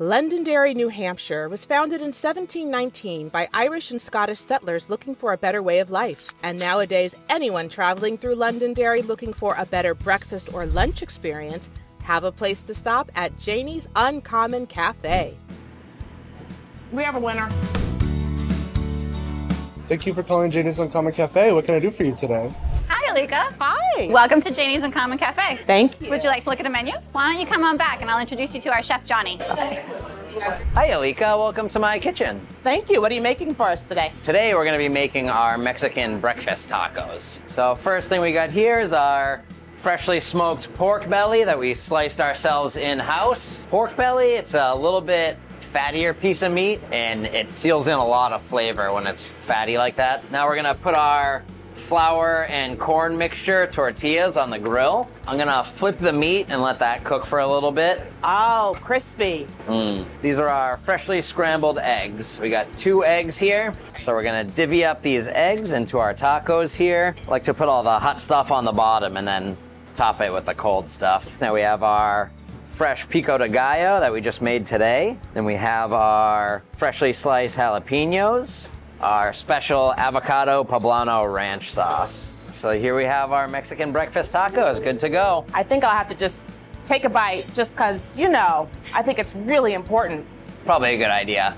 Londonderry, New Hampshire was founded in 1719 by Irish and Scottish settlers looking for a better way of life. And nowadays, anyone traveling through Londonderry looking for a better breakfast or lunch experience have a place to stop at Janie's Uncommon Cafe. We have a winner. Thank you for calling Janie's Uncommon Cafe. What can I do for you today? Hi, Alika. Hi. Welcome to Janie's Uncommon Cafe. Thank you. Would you like to look at a menu? Why don't you come on back and I'll introduce you to our chef, Johnny. Hi, Alika. Welcome to my kitchen. Thank you. What are you making for us today? Today, we're going to be making our Mexican breakfast tacos. So first thing we got here is our freshly smoked pork belly that we sliced ourselves in-house. Pork belly, it's a little bit fattier piece of meat, and it seals in a lot of flavor when it's fatty like that. Now we're gonna put our flour and corn mixture tortillas on the grill. I'm gonna flip the meat and let that cook for a little bit. Oh, crispy. These are our freshly scrambled eggs. We got 2 eggs here. So we're gonna divvy up these eggs into our tacos here. I like to put all the hot stuff on the bottom and then top it with the cold stuff. Now we have our fresh pico de gallo that we just made today. Then we have our freshly sliced jalapenos, our special avocado poblano ranch sauce. So here we have our Mexican breakfast tacos, good to go. I think I'll have to just take a bite just because, you know, I think it's really important. Probably a good idea.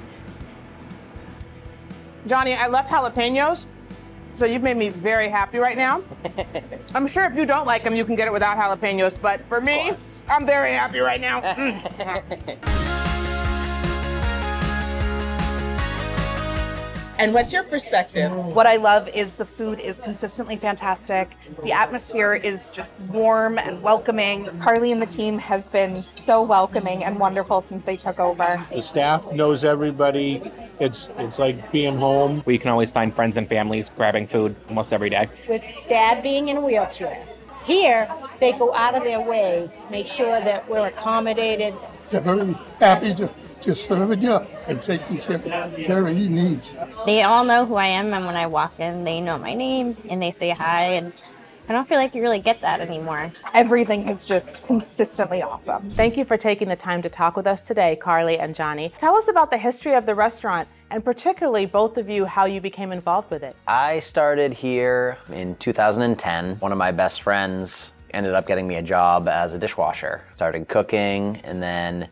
Johnny, I love jalapenos, so you've made me very happy right now. I'm sure if you don't like them, you can get it without jalapenos, but for me, I'm very happy right now. And what's your perspective? What I love is the food is consistently fantastic. The atmosphere is just warm and welcoming. Carly and the team have been so welcoming and wonderful since they took over. The staff knows everybody. It's like being home. We can always find friends and families grabbing food almost every day. With Dad being in a wheelchair, here they go out of their way to make sure that we're accommodated. They're very happy to just serving you and taking care of your needs. They all know who I am, and when I walk in, they know my name and they say hi, and I don't feel like you really get that anymore. Everything is just consistently awesome. Thank you for taking the time to talk with us today, Carly and Johnny. Tell us about the history of the restaurant, and particularly both of you, how you became involved with it. I started here in 2010. One of my best friends ended up getting me a job as a dishwasher. Started cooking, and then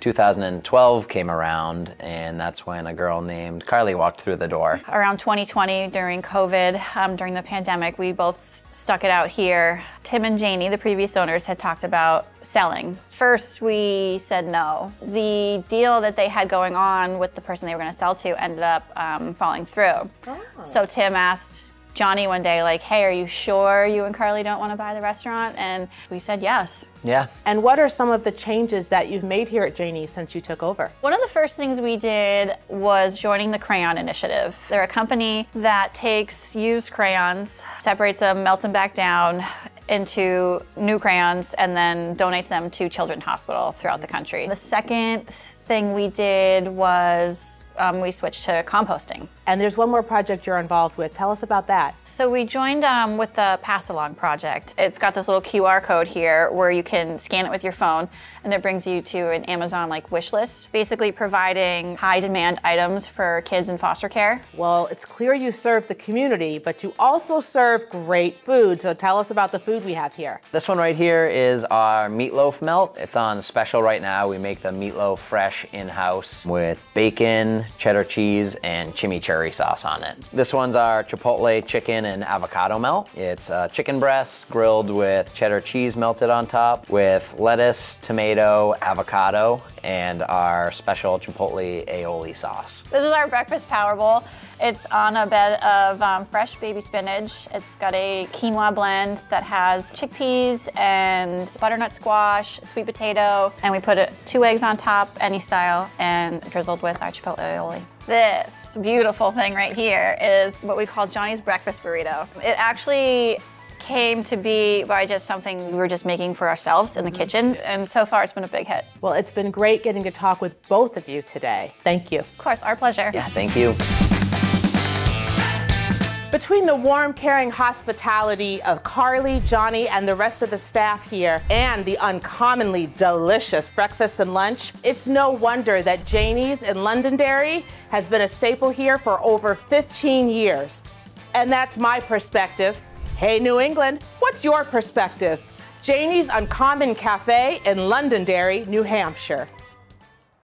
2012 came around, and that's when a girl named Carly walked through the door. Around 2020, during COVID, during the pandemic, we both stuck it out here. Tim and Janie, the previous owners, had talked about selling. First, we said no. The deal that they had going on with the person they were going to sell to ended up falling through. Oh. So Tim asked Johnny one day, like, hey, are you sure you and Carly don't want to buy the restaurant? And we said yes. Yeah. And what are some of the changes that you've made here at Janie since you took over? One of the first things we did was joining the Crayon Initiative. They're a company that takes used crayons, separates them, melts them back down into new crayons, and then donates them to Children's Hospital throughout the country. The second thing we did was we switched to composting. And there's one more project you're involved with. Tell us about that. So we joined with the Pass Along project. It's got this little QR code here where you can scan it with your phone, and it brings you to an Amazon-like wish list, basically providing high-demand items for kids in foster care. Well, it's clear you serve the community, but you also serve great food. So tell us about the food we have here. This one right here is our meatloaf melt. It's on special right now. We make the meatloaf fresh in-house with bacon, cheddar cheese, and chimichurri sauce on it. This one's our chipotle chicken and avocado melt. It's chicken breast grilled with cheddar cheese melted on top with lettuce, tomato, avocado, and our special chipotle aioli sauce. This is our breakfast power bowl. It's on a bed of fresh baby spinach. It's got a quinoa blend that has chickpeas and butternut squash, sweet potato, and we put 2 eggs on top, any style, and drizzled with our chipotle aioli. This beautiful thing right here is what we call Johnny's breakfast burrito. It actually came to be by just something we were just making for ourselves in the kitchen, and so far it's been a big hit. Well, it's been great getting to talk with both of you today. Thank you. Of course, our pleasure. Yeah, thank you. Between the warm, caring hospitality of Carly, Johnny, and the rest of the staff here, and the uncommonly delicious breakfast and lunch, it's no wonder that Janie's in Londonderry has been a staple here for over 15 years. And that's my perspective. Hey, New England, what's your perspective? Janie's Uncommon Cafe in Londonderry, New Hampshire.